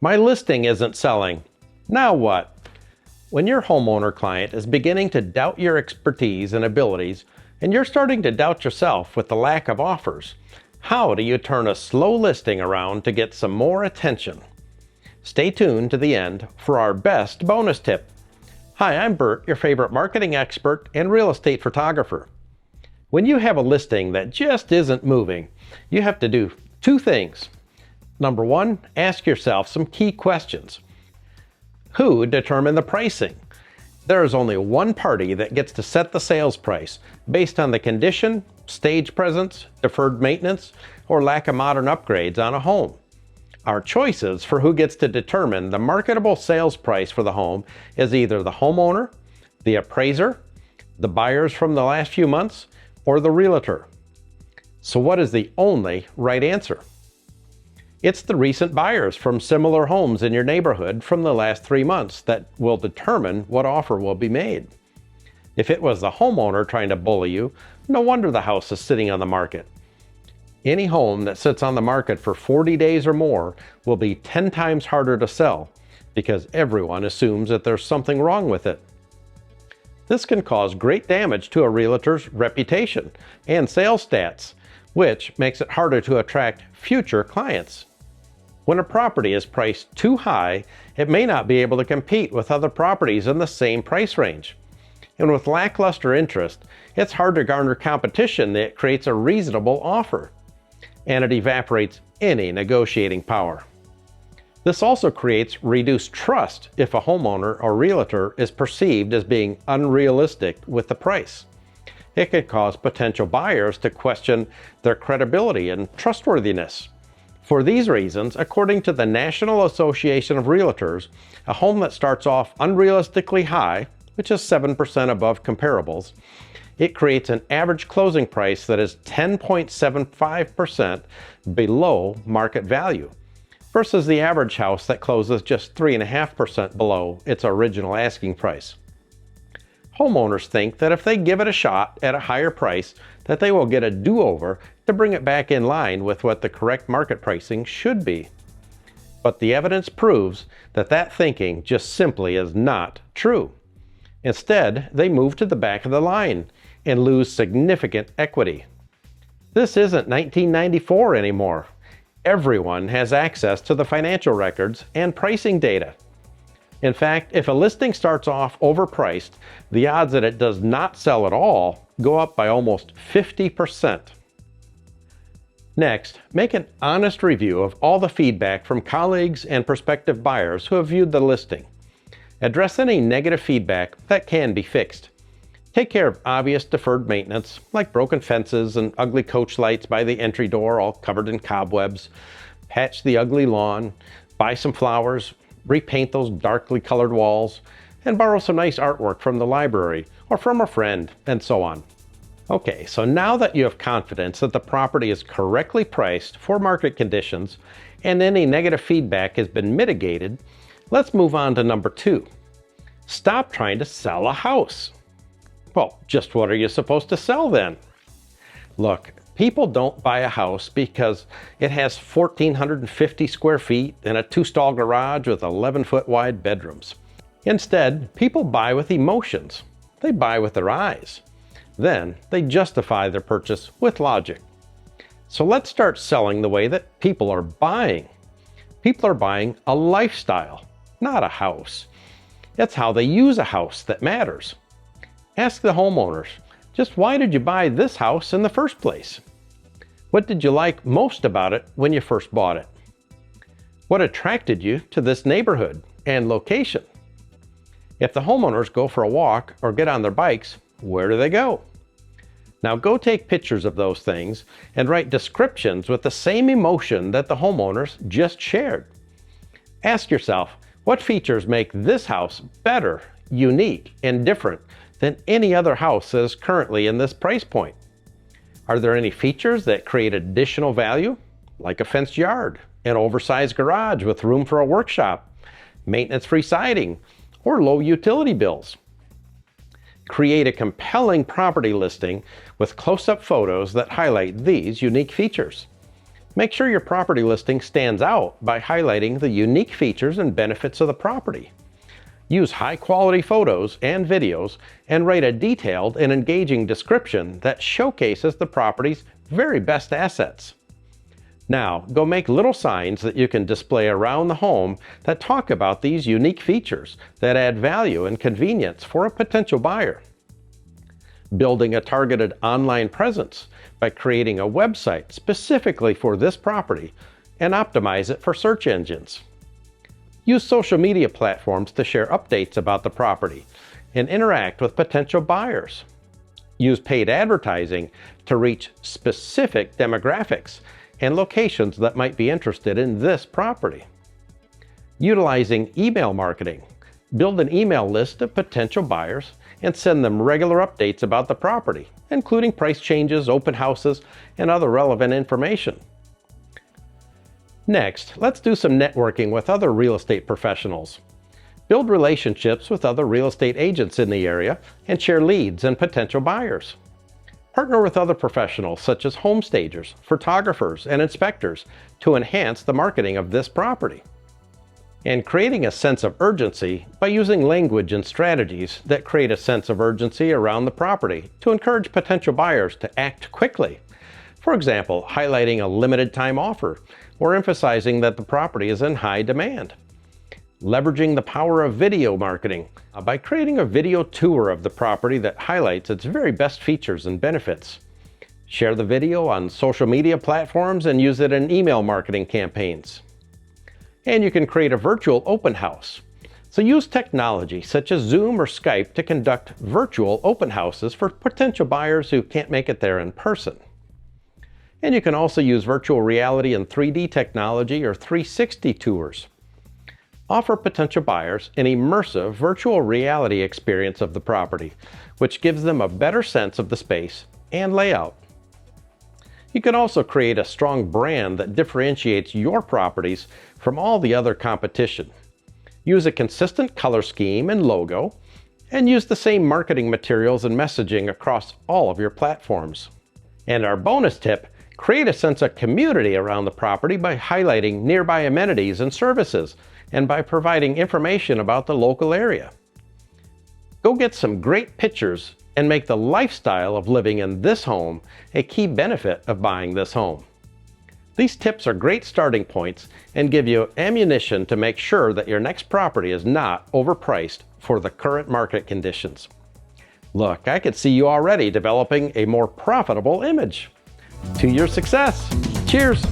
My listing isn't selling. Now what? When your homeowner client is beginning to doubt your expertise and abilities, and you're starting to doubt yourself with the lack of offers, how do you turn a slow listing around to get some more attention? Stay tuned to the end for our best bonus tip. Hi, I'm Bert, your favorite marketing expert and real estate photographer. When you have a listing that just isn't moving, you have to do two things. Number one, ask yourself some key questions. Who determined the pricing? There is only one party that gets to set the sales price based on the condition, stage presence, deferred maintenance, or lack of modern upgrades on a home. Our choices for who gets to determine the marketable sales price for the home is either the homeowner, the appraiser, the buyers from the last few months, or the realtor. So what is the only right answer? It's the recent buyers from similar homes in your neighborhood from the last 3 months that will determine what offer will be made. If it was the homeowner trying to bully you, no wonder the house is sitting on the market. Any home that sits on the market for 40 days or more will be 10 times harder to sell because everyone assumes that there's something wrong with it. This can cause great damage to a realtor's reputation and sales stats, which makes it harder to attract future clients. When a property is priced too high, it may not be able to compete with other properties in the same price range. And with lackluster interest, it's hard to garner competition that creates a reasonable offer. And it evaporates any negotiating power. This also creates reduced trust if a homeowner or realtor is perceived as being unrealistic with the price. It could cause potential buyers to question their credibility and trustworthiness. For these reasons, according to the National Association of Realtors, a home that starts off unrealistically high, which is 7% above comparables, it creates an average closing price that is 10.75% below market value, versus the average house that closes just 3.5% below its original asking price. Homeowners think that if they give it a shot at a higher price, that they will get a do-over to bring it back in line with what the correct market pricing should be. But the evidence proves that that thinking just simply is not true. Instead, they move to the back of the line and lose significant equity. This isn't 1994 anymore. Everyone has access to the financial records and pricing data. In fact, if a listing starts off overpriced, the odds that it does not sell at all go up by almost 50%. Next, make an honest review of all the feedback from colleagues and prospective buyers who have viewed the listing. Address any negative feedback that can be fixed. Take care of obvious deferred maintenance, like broken fences and ugly coach lights by the entry door all covered in cobwebs. Patch the ugly lawn, buy some flowers, repaint those darkly colored walls, and borrow some nice artwork from the library or from a friend, and so on. Okay, so now that you have confidence that the property is correctly priced for market conditions and any negative feedback has been mitigated, let's move on to number 2. Stop trying to sell a house. Well, just what are you supposed to sell then? Look, people don't buy a house because it has 1,450 square feet and a 2-stall garage with 11-foot wide bedrooms. Instead, people buy with emotions. They buy with their eyes. Then, they justify their purchase with logic. So let's start selling the way that people are buying. People are buying a lifestyle, not a house. It's how they use a house that matters. Ask the homeowners, just why did you buy this house in the first place? What did you like most about it when you first bought it? What attracted you to this neighborhood and location? If the homeowners go for a walk or get on their bikes, where do they go? Now go take pictures of those things and write descriptions with the same emotion that the homeowners just shared. Ask yourself, what features make this house better, unique, and different than any other house that is currently in this price point? Are there any features that create additional value, like a fenced yard, an oversized garage with room for a workshop, maintenance-free siding, or low utility bills? Create a compelling property listing with close-up photos that highlight these unique features. Make sure your property listing stands out by highlighting the unique features and benefits of the property. Use high-quality photos and videos and write a detailed and engaging description that showcases the property's very best assets. Now, go make little signs that you can display around the home that talk about these unique features that add value and convenience for a potential buyer. Building a targeted online presence by creating a website specifically for this property and optimize it for search engines. Use social media platforms to share updates about the property and interact with potential buyers. Use paid advertising to reach specific demographics and locations that might be interested in this property. Utilizing email marketing, build an email list of potential buyers and send them regular updates about the property, including price changes, open houses, and other relevant information. Next, let's do some networking with other real estate professionals. Build relationships with other real estate agents in the area and share leads and potential buyers. Partner with other professionals such as home stagers, photographers, and inspectors to enhance the marketing of this property. And creating a sense of urgency by using language and strategies that create a sense of urgency around the property to encourage potential buyers to act quickly. For example, highlighting a limited time offer or emphasizing that the property is in high demand. Leveraging the power of video marketing by creating a video tour of the property that highlights its very best features and benefits. Share the video on social media platforms and use it in email marketing campaigns. And you can create a virtual open house. So use technology such as Zoom or Skype to conduct virtual open houses for potential buyers who can't make it there in person. And you can also use virtual reality and 3D technology or 360 tours. Offer potential buyers an immersive virtual reality experience of the property, which gives them a better sense of the space and layout. You can also create a strong brand that differentiates your properties from all the other competition. Use a consistent color scheme and logo, and use the same marketing materials and messaging across all of your platforms. And our bonus tip, create a sense of community around the property by highlighting nearby amenities and services, and by providing information about the local area. Go get some great pictures and make the lifestyle of living in this home a key benefit of buying this home. These tips are great starting points and give you ammunition to make sure that your next property is not overpriced for the current market conditions. Look, I could see you already developing a more profitable image. To your success! Cheers!